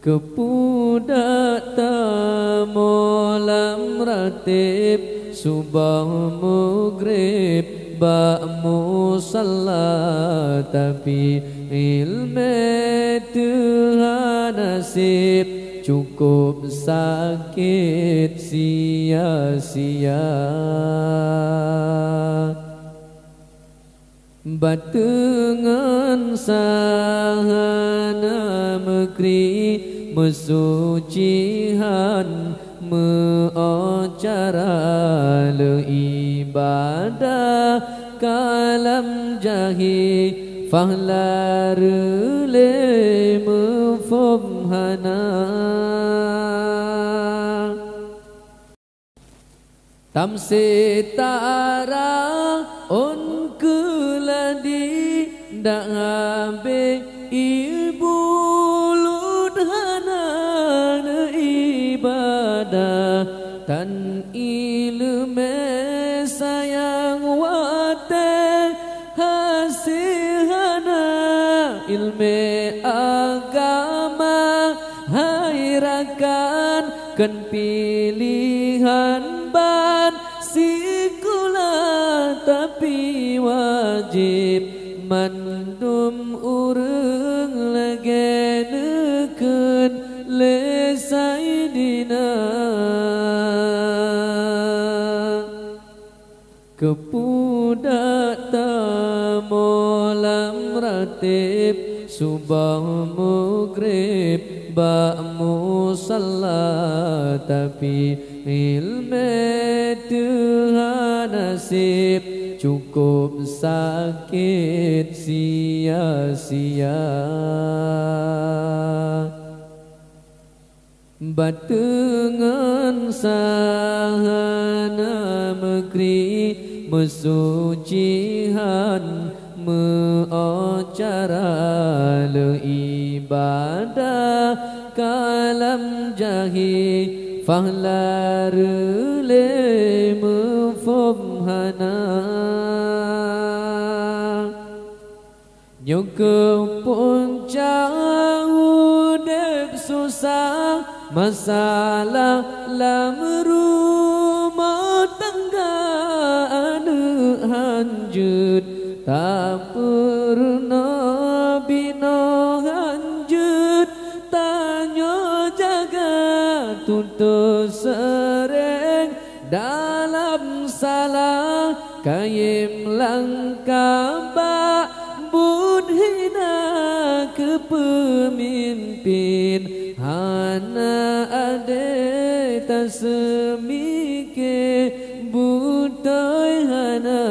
Kepudak tamolam ratib subah maghrib ba musalla tapi ilmu Tuhan nasib cukup sakit sia-sia. Batengan sahana mekri mesucihan meacara leibadah kalam jahi fahlarule mufumhana tamsitara on keladi dahabe ibu ludhana ibadah tan ilmu sayang wate hasihana ilmu agama hairakan kan pilihan ban sikula tapi wajib mandum urang lagenekeun lesaidina kepudak tamolam ratib subah maghrib ba musalla tapi ilmu Tuhan nasib cukup sakit sia-sia. Batengan sahana mekri mesucihan meacara leibadah kalam jahi fahlarule mufumhana nyukup puncak udep susah masalah lam rumah tangga anu hanjut tak pernah bina hanjut tanya jaga tuntut sering dalam salah kayim langkah bak budhina kepemimpin hana ade tasemike butai hana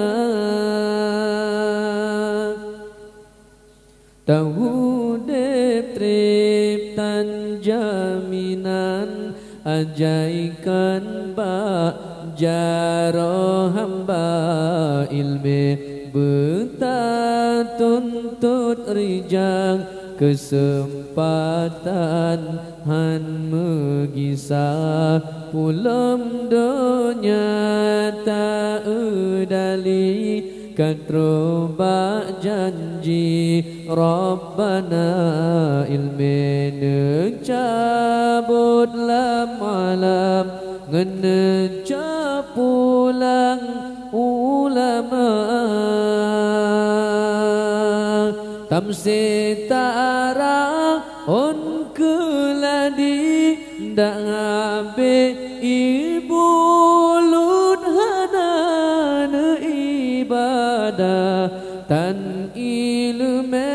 tahu detrip tan jaminan ajaikan ba jaro hamba ilme beta tuntut rijang kesempatan han megisah pulam donya tak udali katroba janji Rabbana ilme necabut lam alam ngenecap pulang ulama tamsitara on keladi dahabe ibu ludhana ibadah tan ilmu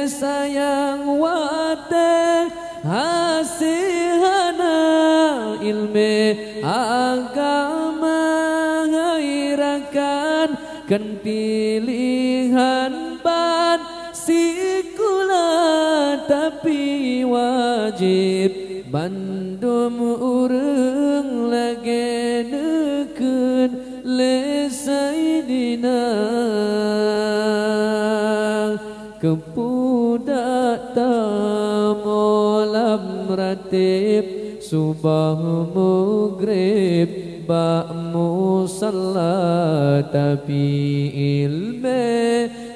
sayang wate hasihana ilmu agama ngairakan kan pilihan ban sikula tapi wajib bandum urang lagenekeun lesaidina kepudak tamolam ratib subah maghrib ba musalla tapi ilmu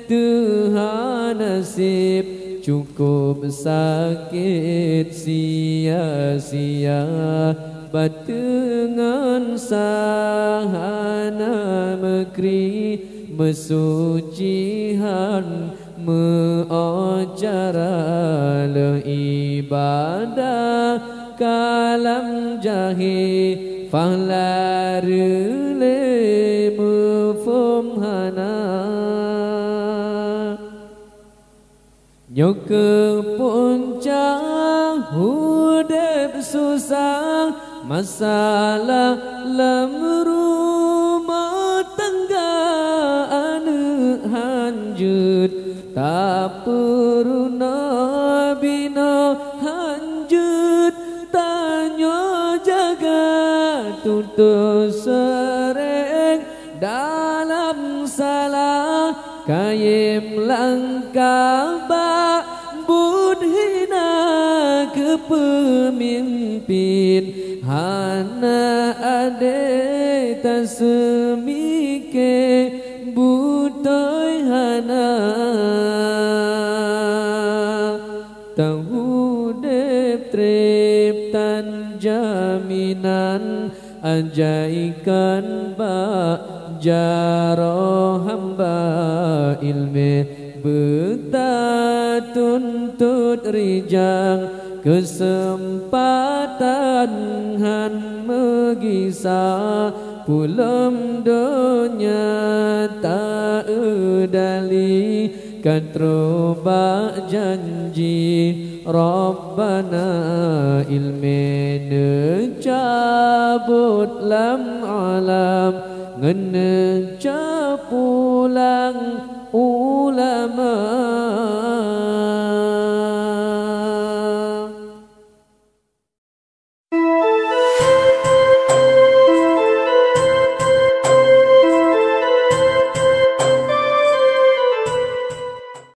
Tuhan nasib cukup sakit sia-sia batengan sahana mekri mesucihan meocara le ibadah kalam jahi fahlarule mufumhana nyok ke puncak hudep susah masalah lam rumah tangga ane hanjut tak perlu bina hanjut tanya jaga tuntut sereng dalam salah kayem langkah bak budhina kepemimpin hana ade tasemike butoy hana tahu dep trip tan jaminan ajaikan ba jaro hamba ilme beta tuntut rijang kesempatan han megisa pulam donya tak edali katroba janji Rabbana ilme cabut lam alam ngene capulang ulama